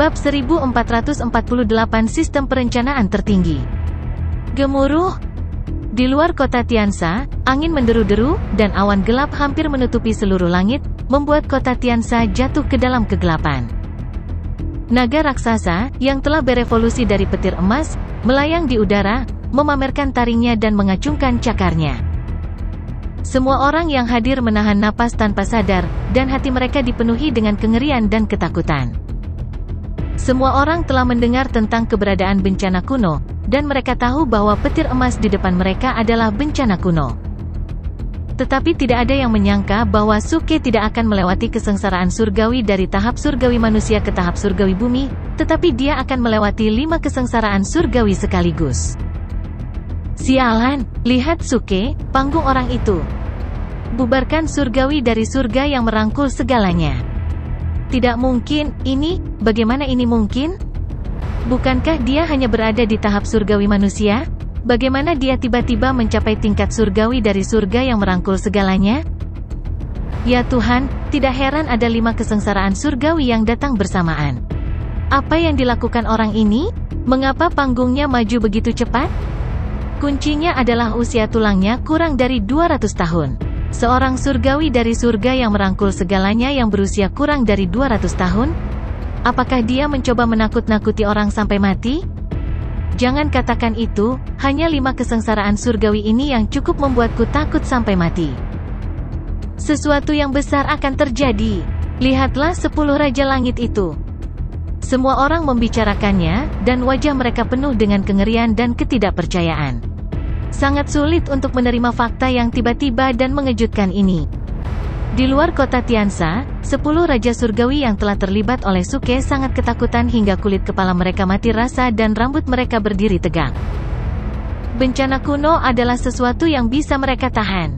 Bab 1448 Sistem Perencanaan Tertinggi. Gemuruh. Di luar kota Tiansa, angin menderu-deru, dan awan gelap hampir menutupi seluruh langit, membuat kota Tiansa jatuh ke dalam kegelapan. Naga raksasa, yang telah berevolusi dari petir emas, melayang di udara, memamerkan taringnya dan mengacungkan cakarnya. Semua orang yang hadir menahan napas tanpa sadar, dan hati mereka dipenuhi dengan kengerian dan ketakutan. Semua orang telah mendengar tentang keberadaan bencana kuno, dan mereka tahu bahwa petir emas di depan mereka adalah bencana kuno. Tetapi tidak ada yang menyangka bahwa Suke tidak akan melewati kesengsaraan surgawi dari tahap surgawi manusia ke tahap surgawi bumi, tetapi dia akan melewati 5 kesengsaraan surgawi sekaligus. Sialan, lihat Suke, panggung orang itu. Bubarkan surgawi dari surga yang merangkul segalanya. Tidak mungkin, bagaimana ini mungkin? Bukankah dia hanya berada di tahap surgawi manusia? Bagaimana dia tiba-tiba mencapai tingkat surgawi dari surga yang merangkul segalanya? Ya Tuhan, tidak heran ada 5 kesengsaraan surgawi yang datang bersamaan. Apa yang dilakukan orang ini? Mengapa panggungnya maju begitu cepat? Kuncinya adalah usia tulangnya kurang dari 200 tahun. Seorang surgawi dari surga yang merangkul segalanya yang berusia kurang dari 200 tahun? Apakah dia mencoba menakut-nakuti orang sampai mati? Jangan katakan itu, hanya 5 kesengsaraan surgawi ini yang cukup membuatku takut sampai mati. Sesuatu yang besar akan terjadi. Lihatlah 10 Raja Langit itu. Semua orang membicarakannya, dan wajah mereka penuh dengan kengerian dan ketidakpercayaan. Sangat sulit untuk menerima fakta yang tiba-tiba dan mengejutkan ini. Di luar kota Tiansa, 10 Raja Surgawi yang telah terlibat oleh Suke sangat ketakutan hingga kulit kepala mereka mati rasa dan rambut mereka berdiri tegak. Bencana kuno adalah sesuatu yang bisa mereka tahan.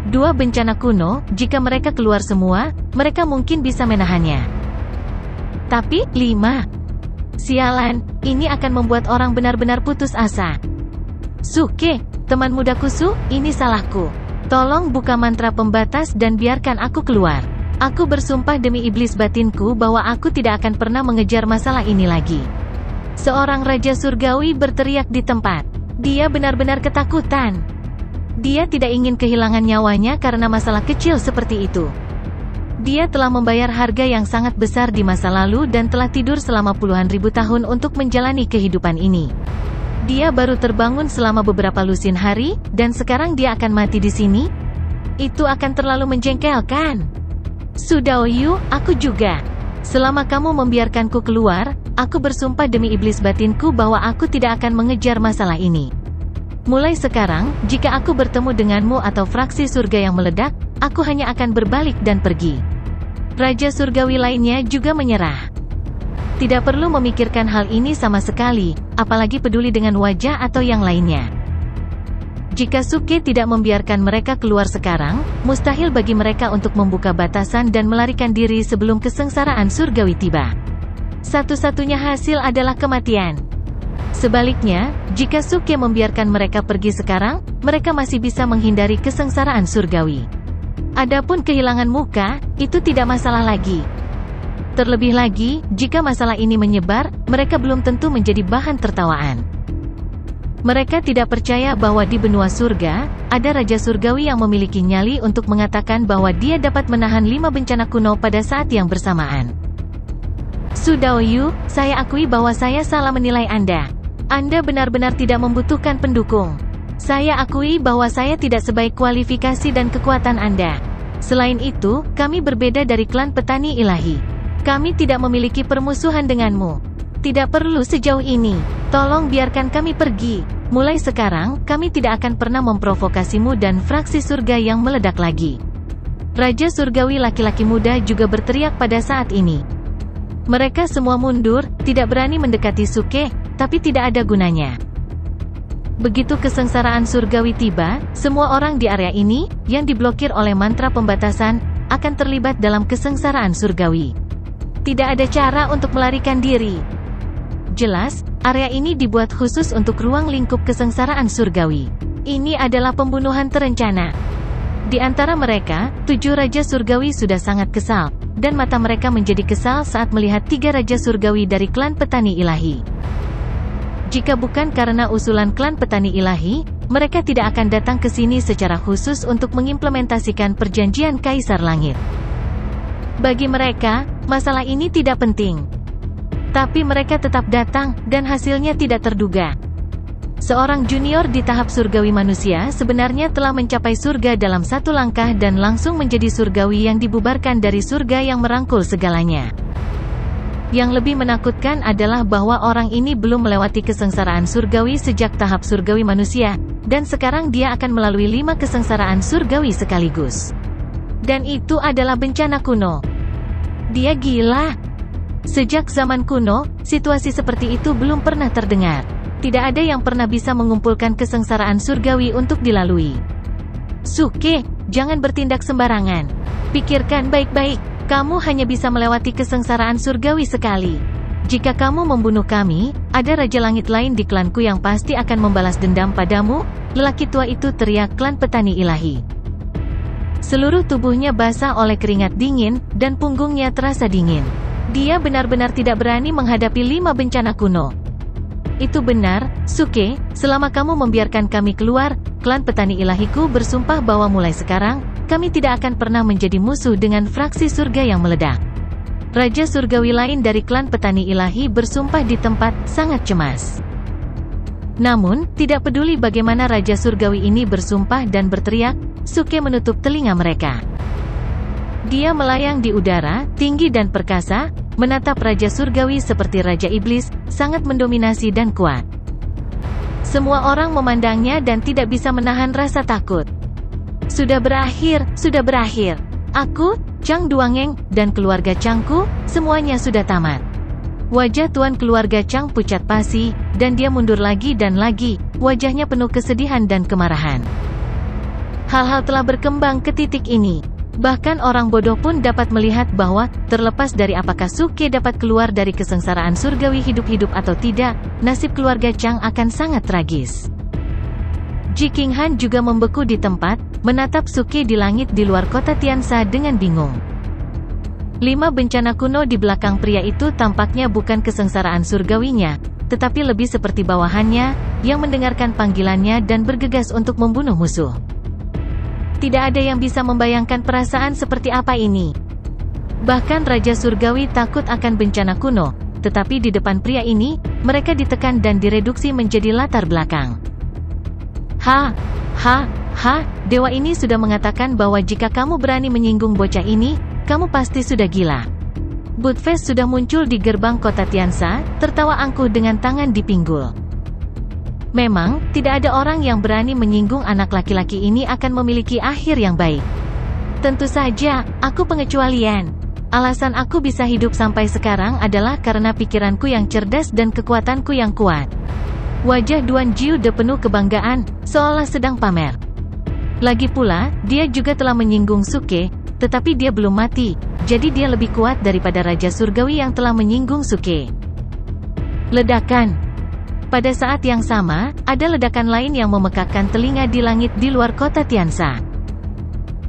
2 bencana kuno, jika mereka keluar semua, mereka mungkin bisa menahannya. Tapi, 5. Sialan, ini akan membuat orang benar-benar putus asa. Suke, teman mudaku ini salahku. Tolong buka mantra pembatas dan biarkan aku keluar. Aku bersumpah demi iblis batinku bahwa aku tidak akan pernah mengejar masalah ini lagi. Seorang Raja Surgawi berteriak di tempat. Dia benar-benar ketakutan. Dia tidak ingin kehilangan nyawanya karena masalah kecil seperti itu. Dia telah membayar harga yang sangat besar di masa lalu dan telah tidur selama puluhan ribu tahun untuk menjalani kehidupan ini. Dia baru terbangun selama beberapa lusin hari, dan sekarang dia akan mati di sini? Itu akan terlalu menjengkelkan. Sudaoyu, aku juga. Selama kamu membiarkanku keluar, aku bersumpah demi iblis batinku bahwa aku tidak akan mengejar masalah ini. Mulai sekarang, jika aku bertemu denganmu atau fraksi surga yang meledak, aku hanya akan berbalik dan pergi. Raja surgawi lainnya juga menyerah. Tidak perlu memikirkan hal ini sama sekali, apalagi peduli dengan wajah atau yang lainnya. Jika Suke tidak membiarkan mereka keluar sekarang, mustahil bagi mereka untuk membuka batasan dan melarikan diri sebelum kesengsaraan surgawi tiba. Satu-satunya hasil adalah kematian. Sebaliknya, jika Suke membiarkan mereka pergi sekarang, mereka masih bisa menghindari kesengsaraan surgawi. Adapun kehilangan muka, itu tidak masalah lagi. Terlebih lagi, jika masalah ini menyebar, mereka belum tentu menjadi bahan tertawaan. Mereka tidak percaya bahwa di benua surga, ada Raja Surgawi yang memiliki nyali untuk mengatakan bahwa dia dapat menahan 5 bencana kuno pada saat yang bersamaan. Sudaoyu, saya akui bahwa saya salah menilai Anda. Anda benar-benar tidak membutuhkan pendukung. Saya akui bahwa saya tidak sebaik kualifikasi dan kekuatan Anda. Selain itu, kami berbeda dari klan petani ilahi. Kami tidak memiliki permusuhan denganmu. Tidak perlu sejauh ini. Tolong biarkan kami pergi. Mulai sekarang, kami tidak akan pernah memprovokasimu dan fraksi surga yang meledak lagi. Raja Surgawi laki-laki muda juga berteriak pada saat ini. Mereka semua mundur, tidak berani mendekati Suke, tapi tidak ada gunanya. Begitu kesengsaraan surgawi tiba, semua orang di area ini, yang diblokir oleh mantra pembatasan, akan terlibat dalam kesengsaraan surgawi. Tidak ada cara untuk melarikan diri. Jelas, area ini dibuat khusus untuk ruang lingkup kesengsaraan surgawi. Ini adalah pembunuhan terencana. Di antara mereka, 7 Raja Surgawi sudah sangat kesal. dan mata mereka menjadi kesal saat melihat 3 raja surgawi dari klan petani ilahi. Jika bukan karena usulan klan petani ilahi, mereka tidak akan datang ke sini secara khusus untuk mengimplementasikan perjanjian Kaisar Langit. Bagi mereka, masalah ini tidak penting. Tapi mereka tetap datang, dan hasilnya tidak terduga. Seorang junior di tahap surgawi manusia sebenarnya telah mencapai surga dalam 1 langkah dan langsung menjadi surgawi yang dibubarkan dari surga yang merangkul segalanya. Yang lebih menakutkan adalah bahwa orang ini belum melewati kesengsaraan surgawi sejak tahap surgawi manusia, dan sekarang dia akan melalui 5 kesengsaraan surgawi sekaligus. Dan itu adalah bencana kuno. Dia gila. Sejak zaman kuno, situasi seperti itu belum pernah terdengar. Tidak ada yang pernah bisa mengumpulkan kesengsaraan surgawi untuk dilalui. Suke, jangan bertindak sembarangan. Pikirkan baik-baik, kamu hanya bisa melewati kesengsaraan surgawi sekali. Jika kamu membunuh kami, ada Raja Langit lain di klanku yang pasti akan membalas dendam padamu, lelaki tua itu teriak klan petani ilahi. Seluruh tubuhnya basah oleh keringat dingin, dan punggungnya terasa dingin. Dia benar-benar tidak berani menghadapi 5 bencana kuno. Itu benar, Suke, selama kamu membiarkan kami keluar, klan petani ilahiku bersumpah bahwa mulai sekarang, kami tidak akan pernah menjadi musuh dengan fraksi surga yang meledak. Raja surgawi lain dari klan petani ilahi bersumpah di tempat, sangat cemas. Namun, tidak peduli bagaimana Raja surgawi ini bersumpah dan berteriak, Suke menutup telinga mereka. Dia melayang di udara, tinggi dan perkasa, menatap Raja surgawi seperti Raja Iblis, sangat mendominasi dan kuat. Semua orang memandangnya dan tidak bisa menahan rasa takut. Sudah berakhir, sudah berakhir. Aku, Chang Duangeng, dan keluarga Changku, semuanya sudah tamat. Wajah tuan keluarga Chang pucat pasi, dan dia mundur lagi dan lagi, wajahnya penuh kesedihan dan kemarahan. Hal-hal telah berkembang ke titik ini. Bahkan orang bodoh pun dapat melihat bahwa, terlepas dari apakah Suke dapat keluar dari kesengsaraan surgawi hidup-hidup atau tidak, nasib keluarga Chang akan sangat tragis. Ji Qinghan juga membeku di tempat, menatap Suke di langit di luar kota Tiansa dengan bingung. 5 bencana kuno di belakang pria itu tampaknya bukan kesengsaraan surgawinya, tetapi lebih seperti bawahannya, yang mendengarkan panggilannya dan bergegas untuk membunuh musuh. Tidak ada yang bisa membayangkan perasaan seperti apa ini. Bahkan Raja Surgawi takut akan bencana kuno, tetapi di depan pria ini, mereka ditekan dan direduksi menjadi latar belakang. Dewa ini sudah mengatakan bahwa jika kamu berani menyinggung bocah ini, kamu pasti sudah gila. Budfest sudah muncul di gerbang kota Tiansa, tertawa angkuh dengan tangan di pinggul. Memang, tidak ada orang yang berani menyinggung anak laki-laki ini akan memiliki akhir yang baik. Tentu saja, aku pengecualian. Alasan aku bisa hidup sampai sekarang adalah karena pikiranku yang cerdas dan kekuatanku yang kuat. Wajah Duan Jiude penuh kebanggaan, seolah sedang pamer. Lagi pula, dia juga telah menyinggung Suke, tetapi dia belum mati, jadi dia lebih kuat daripada Raja Surgawi yang telah menyinggung Suke. Ledakan. Pada saat yang sama, ada ledakan lain yang memekakkan telinga di langit di luar kota Tiansa.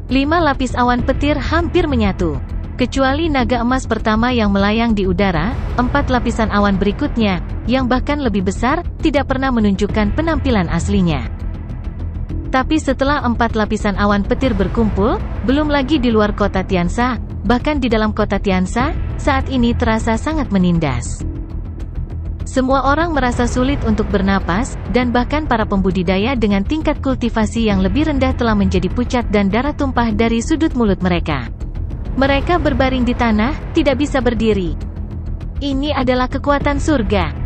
5 lapis awan petir hampir menyatu. Kecuali naga emas pertama yang melayang di udara, 4 lapisan awan berikutnya, yang bahkan lebih besar, tidak pernah menunjukkan penampilan aslinya. Tapi setelah 4 lapisan awan petir berkumpul, belum lagi di luar kota Tiansa, bahkan di dalam kota Tiansa, saat ini terasa sangat menindas. Semua orang merasa sulit untuk bernapas, dan bahkan para pembudidaya dengan tingkat kultivasi yang lebih rendah telah menjadi pucat dan darah tumpah dari sudut mulut mereka. Mereka berbaring di tanah, tidak bisa berdiri. Ini adalah kekuatan surga.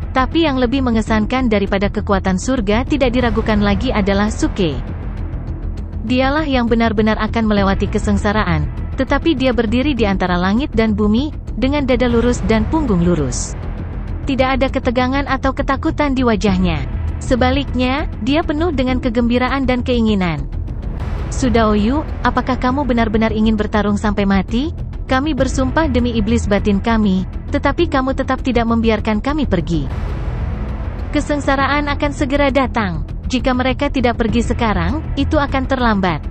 Tapi yang lebih mengesankan daripada kekuatan surga tidak diragukan lagi adalah Suke. Dialah yang benar-benar akan melewati kesengsaraan, tetapi dia berdiri di antara langit dan bumi, dengan dada lurus dan punggung lurus. Tidak ada ketegangan atau ketakutan di wajahnya. Sebaliknya, dia penuh dengan kegembiraan dan keinginan. Sudaoyu, apakah kamu benar-benar ingin bertarung sampai mati? Kami bersumpah demi iblis batin kami, tetapi kamu tetap tidak membiarkan kami pergi. Kesengsaraan akan segera datang. Jika mereka tidak pergi sekarang, itu akan terlambat.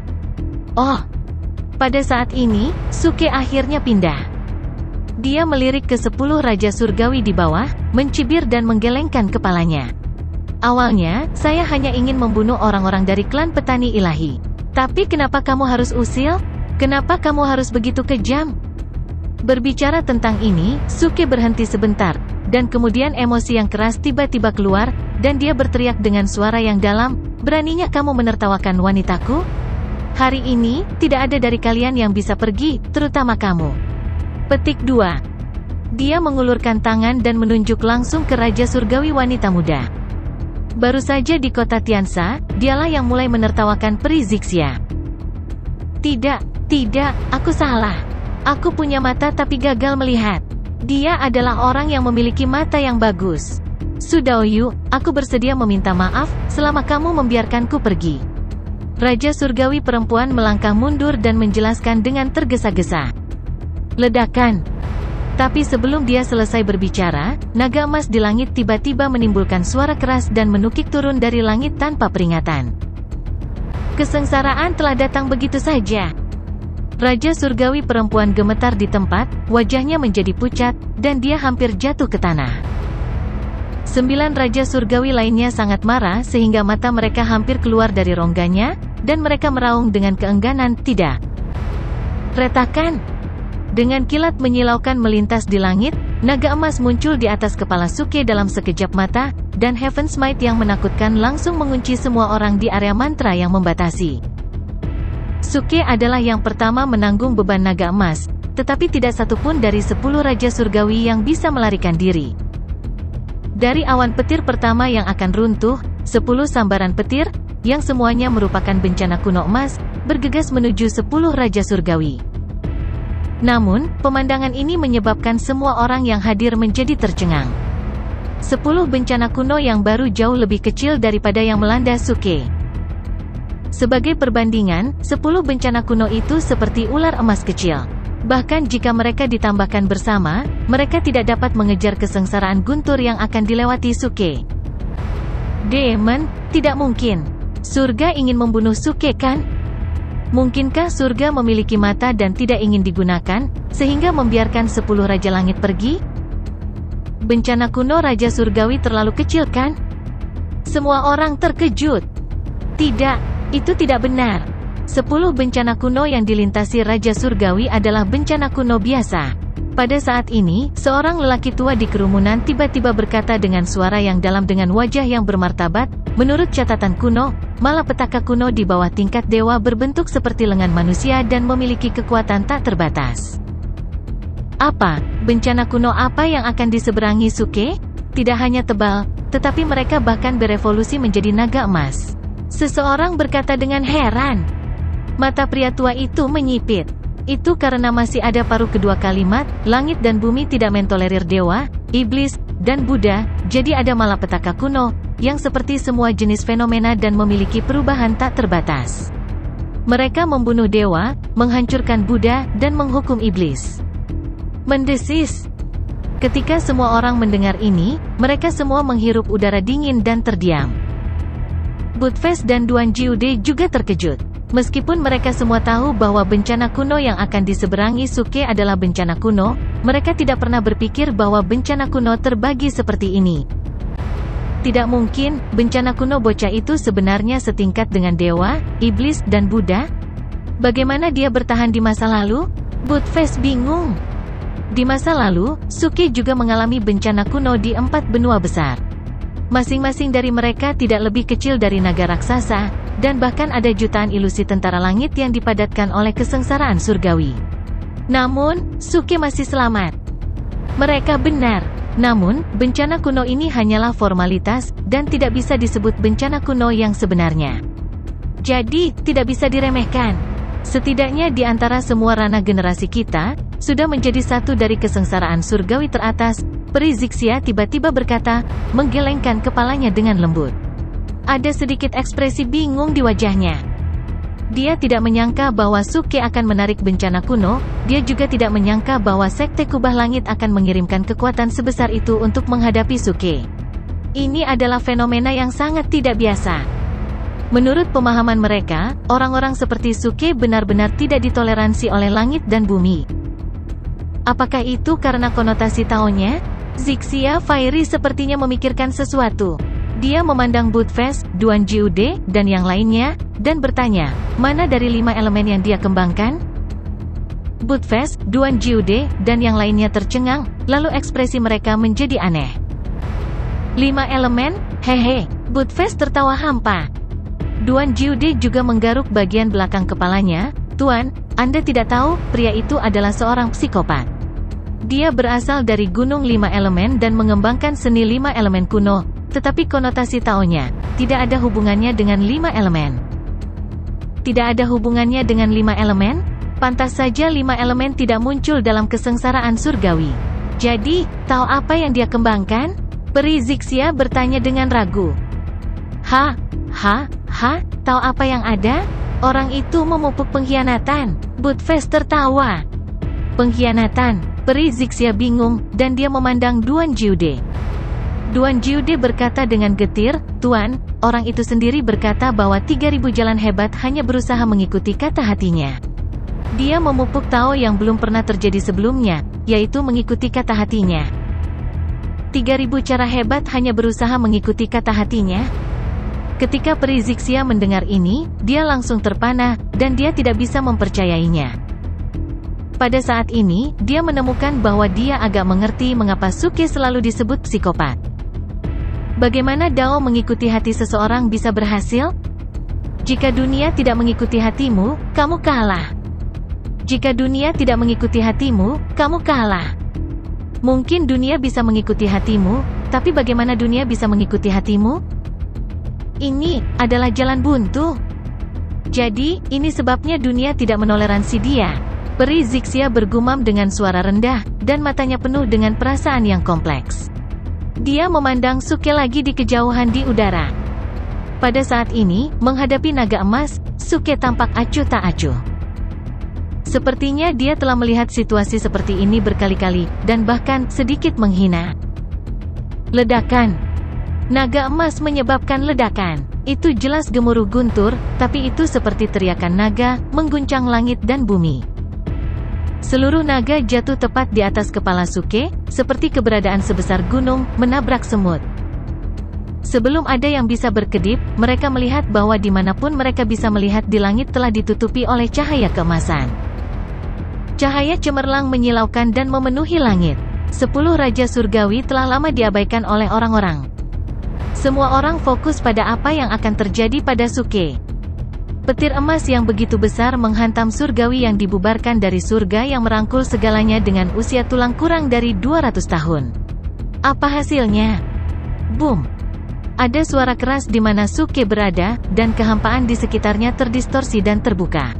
Oh, Pada saat ini, Suke akhirnya pindah. Dia melirik ke 10 Raja Surgawi di bawah, mencibir dan menggelengkan kepalanya. Awalnya, saya hanya ingin membunuh orang-orang dari klan petani ilahi. Tapi kenapa kamu harus usil? Kenapa kamu harus begitu kejam? Berbicara tentang ini, Suke berhenti sebentar, dan kemudian emosi yang keras tiba-tiba keluar, dan dia berteriak dengan suara yang dalam, "Beraninya kamu menertawakan wanitaku? Hari ini, tidak ada dari kalian yang bisa pergi, terutama kamu." Petik 2. Dia mengulurkan tangan dan menunjuk langsung ke Raja Surgawi wanita muda. Baru saja di kota Tiansa, dialah yang mulai menertawakan peri Zixia. Tidak, aku salah. Aku punya mata tapi gagal melihat. Dia adalah orang yang memiliki mata yang bagus. Su Daoyu, aku bersedia meminta maaf, selama kamu membiarkanku pergi. Raja Surgawi perempuan melangkah mundur dan menjelaskan dengan tergesa-gesa. Ledakan. Tapi sebelum dia selesai berbicara, naga emas di langit tiba-tiba menimbulkan suara keras dan menukik turun dari langit tanpa peringatan. Kesengsaraan telah datang begitu saja. Raja Surgawi perempuan gemetar di tempat, wajahnya menjadi pucat, dan dia hampir jatuh ke tanah. 9 Raja Surgawi lainnya sangat marah sehingga mata mereka hampir keluar dari rongganya, dan mereka meraung dengan keengganan, "Tidak." Retakan. Dengan kilat menyilaukan melintas di langit, naga emas muncul di atas kepala Suke dalam sekejap mata, dan Heaven Smite yang menakutkan langsung mengunci semua orang di area mantra yang membatasi. Suke adalah yang pertama menanggung beban naga emas, tetapi tidak satupun dari 10 Raja Surgawi yang bisa melarikan diri. Dari awan petir pertama yang akan runtuh, 10 sambaran petir, yang semuanya merupakan bencana kuno emas, bergegas menuju 10 Raja Surgawi. Namun, pemandangan ini menyebabkan semua orang yang hadir menjadi tercengang. 10 bencana kuno yang baru jauh lebih kecil daripada yang melanda Suke. Sebagai perbandingan, 10 bencana kuno itu seperti ular emas kecil. Bahkan jika mereka ditambahkan bersama, mereka tidak dapat mengejar kesengsaraan guntur yang akan dilewati Suke. Demon, tidak mungkin. Surga ingin membunuh Suke kan? Mungkinkah surga memiliki mata dan tidak ingin digunakan, sehingga membiarkan 10 Raja Langit pergi? Bencana kuno Raja Surgawi terlalu kecil kan? Semua orang terkejut. Tidak, itu tidak benar. 10 bencana kuno yang dilintasi Raja Surgawi adalah bencana kuno biasa. Pada saat ini, seorang lelaki tua di kerumunan tiba-tiba berkata dengan suara yang dalam dengan wajah yang bermartabat, "Menurut catatan kuno, malapetaka kuno di bawah tingkat dewa berbentuk seperti lengan manusia dan memiliki kekuatan tak terbatas." Apa? Bencana kuno apa yang akan diseberangi Suke? Tidak hanya tebal, tetapi mereka bahkan berevolusi menjadi naga emas. Seseorang berkata dengan heran. Mata pria tua itu menyipit. Itu karena masih ada paruh kedua kalimat, langit dan bumi tidak mentolerir dewa, iblis, dan Buddha, jadi ada malapetaka kuno, yang seperti semua jenis fenomena dan memiliki perubahan tak terbatas. Mereka membunuh dewa, menghancurkan Buddha, dan menghukum iblis. Mendesis. Ketika semua orang mendengar ini, mereka semua menghirup udara dingin dan terdiam. Budfest dan Duan Jiude juga terkejut. Meskipun mereka semua tahu bahwa bencana kuno yang akan diseberangi Suke adalah bencana kuno, mereka tidak pernah berpikir bahwa bencana kuno terbagi seperti ini. Tidak mungkin, bencana kuno bocah itu sebenarnya setingkat dengan dewa, iblis, dan Buddha? Bagaimana dia bertahan di masa lalu? Budfest bingung. Di masa lalu, Suke juga mengalami bencana kuno di 4 benua besar. Masing-masing dari mereka tidak lebih kecil dari naga raksasa, dan bahkan ada jutaan ilusi tentara langit yang dipadatkan oleh kesengsaraan surgawi. Namun, Suke masih selamat. Mereka benar. Namun, bencana kuno ini hanyalah formalitas, dan tidak bisa disebut bencana kuno yang sebenarnya. Jadi, tidak bisa diremehkan. Setidaknya di antara semua ranah generasi kita, sudah menjadi satu dari kesengsaraan surgawi teratas. Peri Zixia tiba-tiba berkata, menggelengkan kepalanya dengan lembut. Ada sedikit ekspresi bingung di wajahnya. Dia tidak menyangka bahwa Suke akan menarik bencana kuno, dia juga tidak menyangka bahwa Sekte Kubah Langit akan mengirimkan kekuatan sebesar itu untuk menghadapi Suke. Ini adalah fenomena yang sangat tidak biasa. Menurut pemahaman mereka, orang-orang seperti Suke benar-benar tidak ditoleransi oleh langit dan bumi. Apakah itu karena konotasi taonya? Zixia Fairy sepertinya memikirkan sesuatu. Dia memandang Budfest, Duan Jiude, dan yang lainnya, dan bertanya, mana dari 5 elemen yang dia kembangkan? Budfest, Duan Jiude, dan yang lainnya tercengang, lalu ekspresi mereka menjadi aneh. 5 elemen? Hehe, Budfest tertawa hampa. Duan Jiude juga menggaruk bagian belakang kepalanya. Tuan, Anda tidak tahu, pria itu adalah seorang psikopat. Dia berasal dari Gunung 5 Elemen dan mengembangkan seni 5 elemen kuno, tetapi konotasi taonya tidak ada hubungannya dengan 5 elemen. Tidak ada hubungannya dengan 5 elemen? Pantas saja 5 elemen tidak muncul dalam kesengsaraan surgawi. Jadi, tahu apa yang dia kembangkan? Peri Zixia bertanya dengan ragu. Tahu apa yang ada? Orang itu memupuk pengkhianatan. Budfest tertawa. Pengkhianatan? Peri Zixia bingung, dan dia memandang Duan Jiude. Duan Jiude berkata dengan getir, Tuan, orang itu sendiri berkata bahwa 3000 jalan hebat hanya berusaha mengikuti kata hatinya. Dia memupuk Tao yang belum pernah terjadi sebelumnya, yaitu mengikuti kata hatinya. 3000 cara hebat hanya berusaha mengikuti kata hatinya. Ketika Peri Zixia mendengar ini, dia langsung terpana, dan dia tidak bisa mempercayainya. Pada saat ini, dia menemukan bahwa dia agak mengerti mengapa Suke selalu disebut psikopat. Bagaimana Dao mengikuti hati seseorang bisa berhasil? Jika dunia tidak mengikuti hatimu, kamu kalah. Jika dunia tidak mengikuti hatimu, kamu kalah. Mungkin dunia bisa mengikuti hatimu, tapi bagaimana dunia bisa mengikuti hatimu? Ini adalah jalan buntu. Jadi, ini sebabnya dunia tidak menoleransi dia. Peri Zixia bergumam dengan suara rendah, dan matanya penuh dengan perasaan yang kompleks. Dia memandang Suke lagi di kejauhan di udara. Pada saat ini, menghadapi naga emas, Suke tampak acuh tak acuh. Sepertinya dia telah melihat situasi seperti ini berkali-kali, dan bahkan sedikit menghina. Ledakan. Naga emas menyebabkan ledakan. Itu jelas gemuruh guntur, tapi itu seperti teriakan naga, mengguncang langit dan bumi. Seluruh naga jatuh tepat di atas kepala Suke, seperti keberadaan sebesar gunung, menabrak semut. Sebelum ada yang bisa berkedip, mereka melihat bahwa dimanapun mereka bisa melihat di langit telah ditutupi oleh cahaya keemasan. Cahaya cemerlang menyilaukan dan memenuhi langit. 10 Raja Surgawi telah lama diabaikan oleh orang-orang. Semua orang fokus pada apa yang akan terjadi pada Suke. Petir emas yang begitu besar menghantam surgawi yang dibubarkan dari surga yang merangkul segalanya dengan usia tulang kurang dari 200 tahun. Apa hasilnya? Boom! Ada suara keras di mana Suke berada, dan kehampaan di sekitarnya terdistorsi dan terbuka.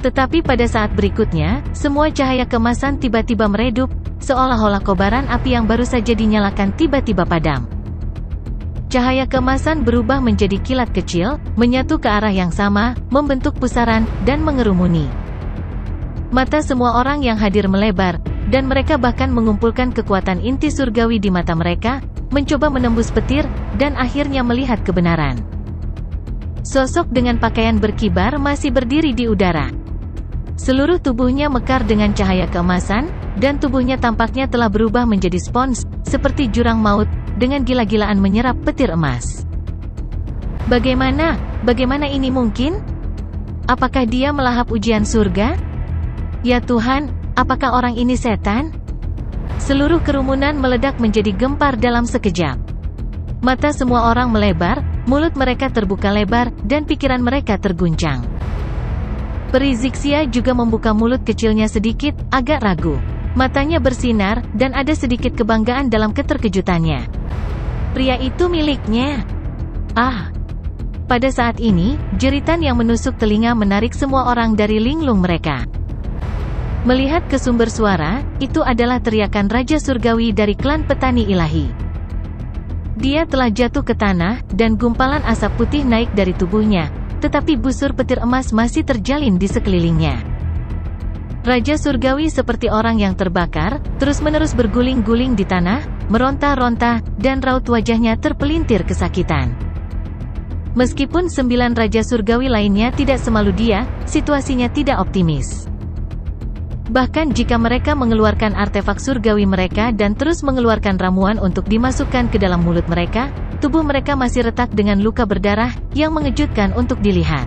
Tetapi pada saat berikutnya, semua cahaya kemasan tiba-tiba meredup, seolah-olah kobaran api yang baru saja dinyalakan tiba-tiba padam. Cahaya kemasan berubah menjadi kilat kecil, menyatu ke arah yang sama, membentuk pusaran, dan mengerumuni. Mata semua orang yang hadir melebar, dan mereka bahkan mengumpulkan kekuatan inti surgawi di mata mereka, mencoba menembus petir, dan akhirnya melihat kebenaran. Sosok dengan pakaian berkibar masih berdiri di udara. Seluruh tubuhnya mekar dengan cahaya keemasan, dan tubuhnya tampaknya telah berubah menjadi spons, seperti jurang maut, dengan gila-gilaan menyerap petir emas. Bagaimana ini mungkin? Apakah dia melahap ujian surga? Ya Tuhan, apakah orang ini setan? Seluruh kerumunan meledak menjadi gempar dalam sekejap. Mata semua orang melebar, mulut mereka terbuka lebar, dan pikiran mereka terguncang. Peri Zixia juga membuka mulut kecilnya sedikit, agak ragu. Matanya bersinar, dan ada sedikit kebanggaan dalam keterkejutannya. Pria itu miliknya. Pada saat ini, jeritan yang menusuk telinga menarik semua orang dari linglung mereka. Melihat ke sumber suara, itu adalah teriakan Raja Surgawi dari klan petani ilahi. Dia telah jatuh ke tanah, dan gumpalan asap putih naik dari tubuhnya, tetapi busur petir emas masih terjalin di sekelilingnya. Raja Surgawi seperti orang yang terbakar, terus-menerus berguling-guling di tanah, meronta-ronta, dan raut wajahnya terpelintir kesakitan. Meskipun 9 raja surgawi lainnya tidak semalu dia, situasinya tidak optimis. Bahkan jika mereka mengeluarkan artefak surgawi mereka dan terus mengeluarkan ramuan untuk dimasukkan ke dalam mulut mereka, tubuh mereka masih retak dengan luka berdarah, yang mengejutkan untuk dilihat.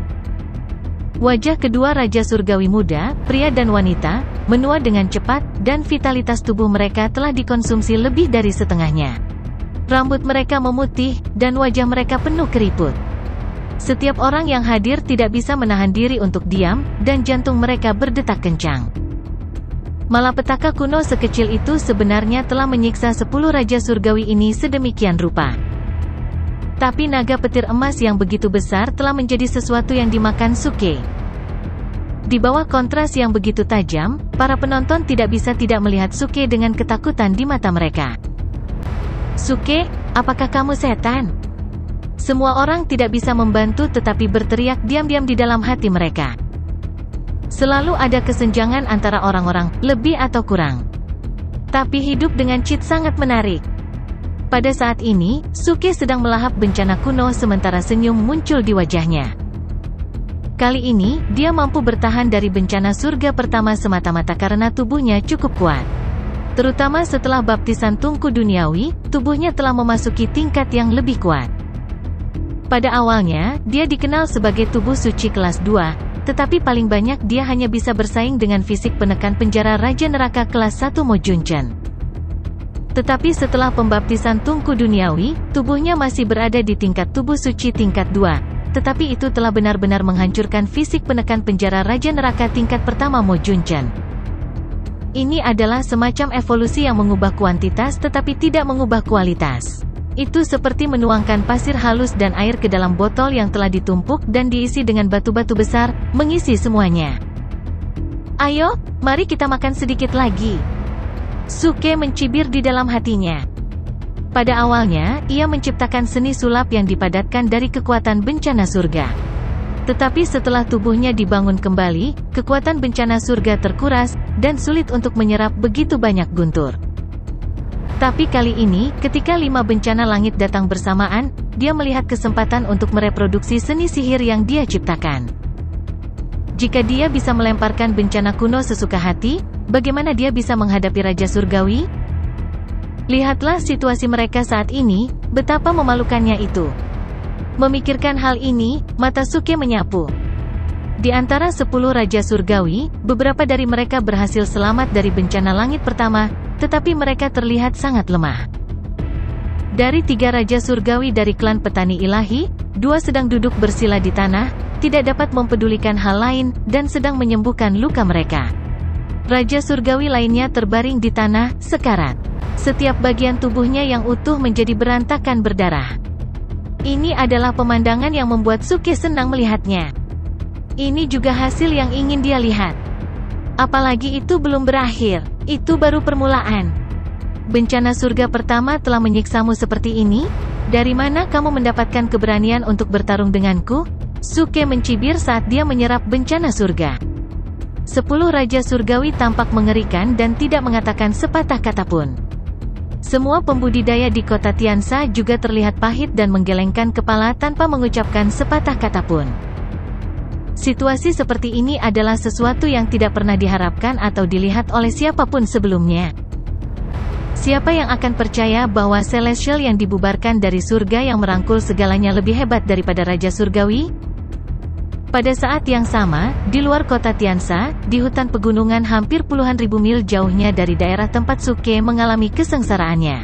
Wajah kedua raja surgawi muda, pria dan wanita, menua dengan cepat, dan vitalitas tubuh mereka telah dikonsumsi lebih dari setengahnya. Rambut mereka memutih, dan wajah mereka penuh keriput. Setiap orang yang hadir tidak bisa menahan diri untuk diam, dan jantung mereka berdetak kencang. Malapetaka kuno sekecil itu sebenarnya telah menyiksa 10 raja surgawi ini sedemikian rupa. Tapi naga petir emas yang begitu besar telah menjadi sesuatu yang dimakan Suke. Di bawah kontras yang begitu tajam, para penonton tidak bisa tidak melihat Suke dengan ketakutan di mata mereka. "Suke, apakah kamu setan?" Semua orang tidak bisa membantu tetapi berteriak diam-diam di dalam hati mereka. Selalu ada kesenjangan antara orang-orang, lebih atau kurang. Tapi hidup dengan cheat sangat menarik. Pada saat ini, Suke sedang melahap bencana kuno sementara senyum muncul di wajahnya. Kali ini, dia mampu bertahan dari bencana surga pertama semata-mata karena tubuhnya cukup kuat. Terutama setelah baptisan tungku duniawi, tubuhnya telah memasuki tingkat yang lebih kuat. Pada awalnya, dia dikenal sebagai tubuh suci kelas 2, tetapi paling banyak dia hanya bisa bersaing dengan fisik penekan penjara Raja Neraka kelas 1 Mo Junchen. Tetapi setelah pembaptisan tungku duniawi, tubuhnya masih berada di tingkat tubuh suci tingkat 2, tetapi itu telah benar-benar menghancurkan fisik penekan penjara Raja Neraka tingkat pertama Mo Junchen. Ini adalah semacam evolusi yang mengubah kuantitas tetapi tidak mengubah kualitas. Itu seperti menuangkan pasir halus dan air ke dalam botol yang telah ditumpuk dan diisi dengan batu-batu besar, mengisi semuanya. "Ayo, mari kita makan sedikit lagi." Suke mencibir di dalam hatinya. Pada awalnya, ia menciptakan seni sulap yang dipadatkan dari kekuatan bencana surga. Tetapi setelah tubuhnya dibangun kembali, kekuatan bencana surga terkuras, dan sulit untuk menyerap begitu banyak guntur. Tapi kali ini, ketika 5 bencana langit datang bersamaan, dia melihat kesempatan untuk mereproduksi seni sihir yang dia ciptakan. Jika dia bisa melemparkan bencana kuno sesuka hati, bagaimana dia bisa menghadapi Raja Surgawi? Lihatlah situasi mereka saat ini, betapa memalukannya itu. Memikirkan hal ini, mata Suke menyapu. Di antara 10 Raja Surgawi, beberapa dari mereka berhasil selamat dari bencana langit pertama, tetapi mereka terlihat sangat lemah. Dari 3 Raja Surgawi dari klan petani ilahi, 2 sedang duduk bersila di tanah, tidak dapat mempedulikan hal lain, dan sedang menyembuhkan luka mereka. Raja Surgawi lainnya terbaring di tanah, sekarat. Setiap bagian tubuhnya yang utuh menjadi berantakan berdarah. Ini adalah pemandangan yang membuat Suke senang melihatnya. Ini juga hasil yang ingin dia lihat. Apalagi itu belum berakhir, itu baru permulaan. Bencana surga pertama telah menyiksamu seperti ini? Dari mana kamu mendapatkan keberanian untuk bertarung denganku? Suke mencibir saat dia menyerap bencana surga. 10 Raja Surgawi tampak mengerikan dan tidak mengatakan sepatah kata pun. Semua pembudidaya di kota Tiansa juga terlihat pahit dan menggelengkan kepala tanpa mengucapkan sepatah kata pun. Situasi seperti ini adalah sesuatu yang tidak pernah diharapkan atau dilihat oleh siapapun sebelumnya. Siapa yang akan percaya bahwa Celestial yang dibubarkan dari surga yang merangkul segalanya lebih hebat daripada Raja Surgawi? Pada saat yang sama, di luar kota Tiansa, di hutan pegunungan hampir puluhan ribu mil jauhnya dari daerah tempat Suke mengalami kesengsaraannya.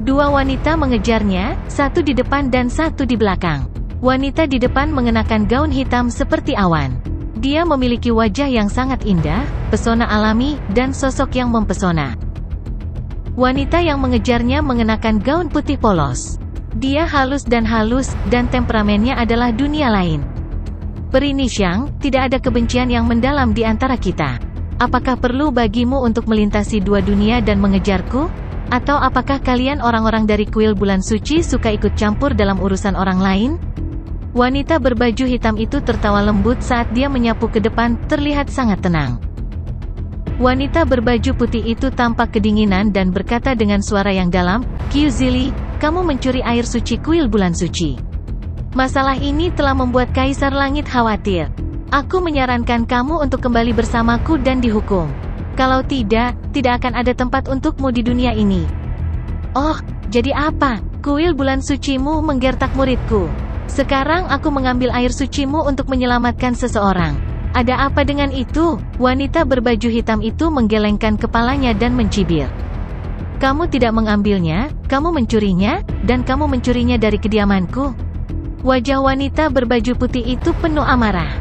2 wanita mengejarnya, satu di depan dan satu di belakang. Wanita di depan mengenakan gaun hitam seperti awan. Dia memiliki wajah yang sangat indah, pesona alami, dan sosok yang mempesona. Wanita yang mengejarnya mengenakan gaun putih polos. Dia halus, dan temperamennya adalah dunia lain. Peri Nishang, tidak ada kebencian yang mendalam di antara kita. Apakah perlu bagimu untuk melintasi 2 dunia dan mengejarku? Atau apakah kalian orang-orang dari kuil bulan suci suka ikut campur dalam urusan orang lain? Wanita berbaju hitam itu tertawa lembut saat dia menyapu ke depan, terlihat sangat tenang. Wanita berbaju putih itu tampak kedinginan dan berkata dengan suara yang dalam, "Qiu Zili, kamu mencuri air suci kuil bulan suci. Masalah ini telah membuat Kaisar Langit khawatir. Aku menyarankan kamu untuk kembali bersamaku dan dihukum. Kalau tidak, tidak akan ada tempat untukmu di dunia ini. Oh, jadi apa? Kuil bulan sucimu menggertak muridku. Sekarang aku mengambil air sucimu untuk menyelamatkan seseorang. Ada apa dengan itu? Wanita berbaju hitam itu menggelengkan kepalanya dan mencibir. Kamu tidak mengambilnya, kamu mencurinya, dan kamu mencurinya dari kediamanku. Wajah wanita berbaju putih itu penuh amarah.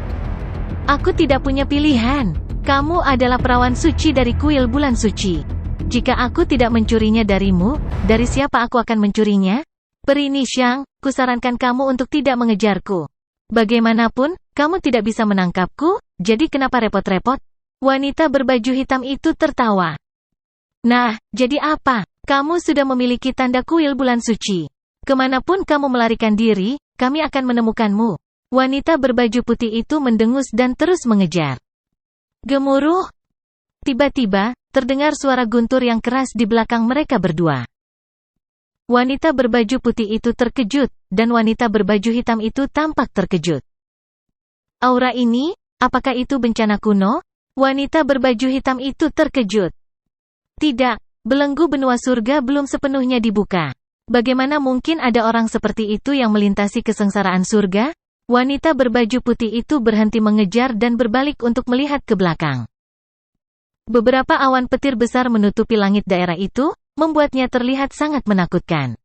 Aku tidak punya pilihan. Kamu adalah perawan suci dari kuil bulan suci. Jika aku tidak mencurinya darimu, dari siapa aku akan mencurinya? Peri Nixiang, kusarankan kamu untuk tidak mengejarku. Bagaimanapun, kamu tidak bisa menangkapku, jadi kenapa repot-repot? Wanita berbaju hitam itu tertawa. Nah, jadi apa? Kamu sudah memiliki tanda kuil bulan suci. Kemanapun kamu melarikan diri, kami akan menemukanmu. Wanita berbaju putih itu mendengus dan terus mengejar. Gemuruh. Tiba-tiba, terdengar suara guntur yang keras di belakang mereka berdua. Wanita berbaju putih itu terkejut, dan wanita berbaju hitam itu tampak terkejut. Aura ini, apakah itu bencana kuno? Wanita berbaju hitam itu terkejut. Tidak, belenggu benua surga belum sepenuhnya dibuka. Bagaimana mungkin ada orang seperti itu yang melintasi kesengsaraan surga? Wanita berbaju putih itu berhenti mengejar dan berbalik untuk melihat ke belakang. Beberapa awan petir besar menutupi langit daerah itu, membuatnya terlihat sangat menakutkan.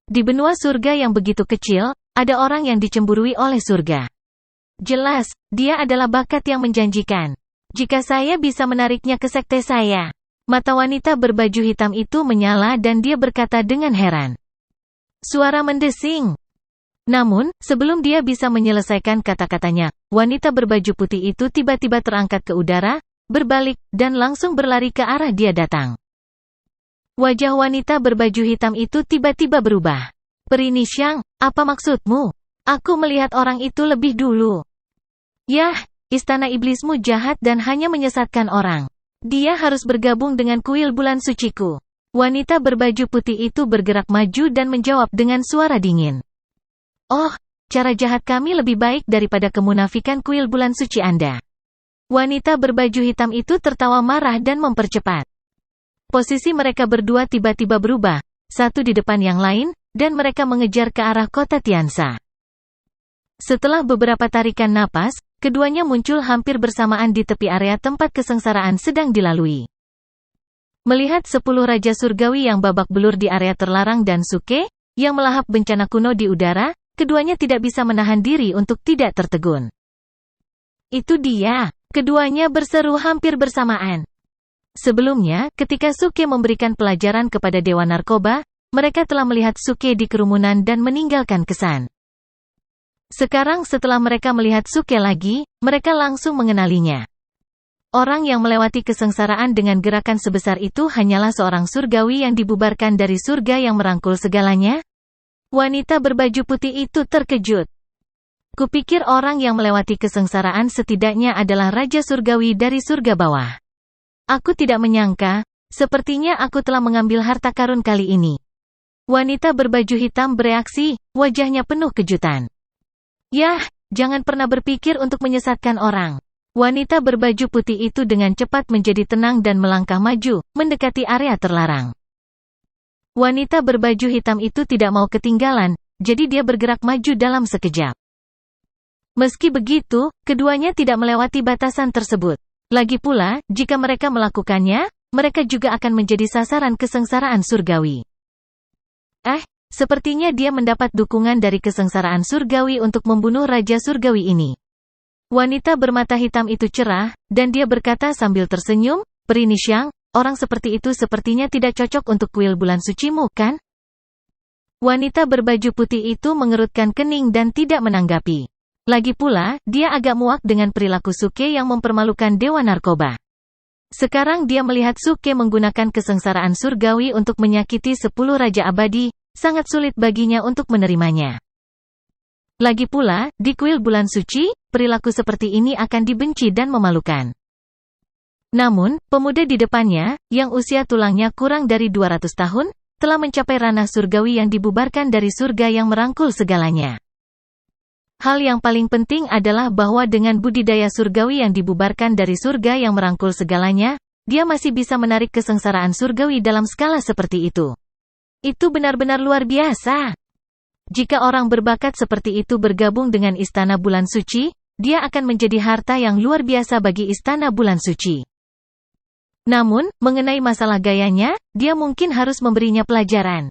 Di benua surga yang begitu kecil, ada orang yang dicemburui oleh surga. Jelas, dia adalah bakat yang menjanjikan. Jika saya bisa menariknya ke sekte saya. Mata wanita berbaju hitam itu menyala dan dia berkata dengan heran. Suara mendesing. Namun, sebelum dia bisa menyelesaikan kata-katanya, wanita berbaju putih itu tiba-tiba terangkat ke udara, berbalik, dan langsung berlari ke arah dia datang. Wajah wanita berbaju hitam itu tiba-tiba berubah. Peri Nixiang, apa maksudmu? Aku melihat orang itu lebih dulu. Yah, istana iblismu jahat dan hanya menyesatkan orang. Dia harus bergabung dengan kuil bulan suciku. Wanita berbaju putih itu bergerak maju dan menjawab dengan suara dingin. Oh, cara jahat kami lebih baik daripada kemunafikan kuil bulan suci Anda. Wanita berbaju hitam itu tertawa marah dan mempercepat. Posisi mereka berdua tiba-tiba berubah, satu di depan yang lain, dan mereka mengejar ke arah kota Tiansa. Setelah beberapa tarikan napas, keduanya muncul hampir bersamaan di tepi area tempat kesengsaraan sedang dilalui. Melihat 10 raja surgawi yang babak belur di area terlarang dan Suke, yang melahap bencana kuno di udara, keduanya tidak bisa menahan diri untuk tidak tertegun. Itu dia, keduanya berseru hampir bersamaan. Sebelumnya, ketika Suke memberikan pelajaran kepada Dewa Narkoba, mereka telah melihat Suke di kerumunan dan meninggalkan kesan. Sekarang setelah mereka melihat Suke lagi, mereka langsung mengenalinya. Orang yang melewati kesengsaraan dengan gerakan sebesar itu hanyalah seorang surgawi yang dibubarkan dari surga yang merangkul segalanya. Wanita berbaju putih itu terkejut. Kupikir orang yang melewati kesengsaraan setidaknya adalah Raja Surgawi dari surga bawah. Aku tidak menyangka, sepertinya aku telah mengambil harta karun kali ini. Wanita berbaju hitam bereaksi, wajahnya penuh kejutan. Yah, jangan pernah berpikir untuk menyesatkan orang. Wanita berbaju putih itu dengan cepat menjadi tenang dan melangkah maju, mendekati area terlarang. Wanita berbaju hitam itu tidak mau ketinggalan, jadi dia bergerak maju dalam sekejap. Meski begitu, keduanya tidak melewati batasan tersebut. Lagi pula, jika mereka melakukannya, mereka juga akan menjadi sasaran kesengsaraan surgawi. Sepertinya dia mendapat dukungan dari kesengsaraan surgawi untuk membunuh Raja Surgawi ini. Wanita bermata hitam itu cerah, dan dia berkata sambil tersenyum, Peri Nixiang, orang seperti itu sepertinya tidak cocok untuk kuil bulan sucimu, kan? Wanita berbaju putih itu mengerutkan kening dan tidak menanggapi. Lagi pula, dia agak muak dengan perilaku Suke yang mempermalukan Dewa Narkoba. Sekarang dia melihat Suke menggunakan kesengsaraan surgawi untuk menyakiti 10 Raja Abadi, sangat sulit baginya untuk menerimanya. Lagi pula, di kuil bulan suci, perilaku seperti ini akan dibenci dan memalukan. Namun, pemuda di depannya, yang usia tulangnya kurang dari 200 tahun, telah mencapai ranah surgawi yang dibubarkan dari surga yang merangkul segalanya. Hal yang paling penting adalah bahwa dengan budidaya surgawi yang dibubarkan dari surga yang merangkul segalanya, dia masih bisa menarik kesengsaraan surgawi dalam skala seperti itu. Itu benar-benar luar biasa. Jika orang berbakat seperti itu bergabung dengan Istana Bulan Suci, dia akan menjadi harta yang luar biasa bagi Istana Bulan Suci. Namun, mengenai masalah gayanya, dia mungkin harus memberinya pelajaran.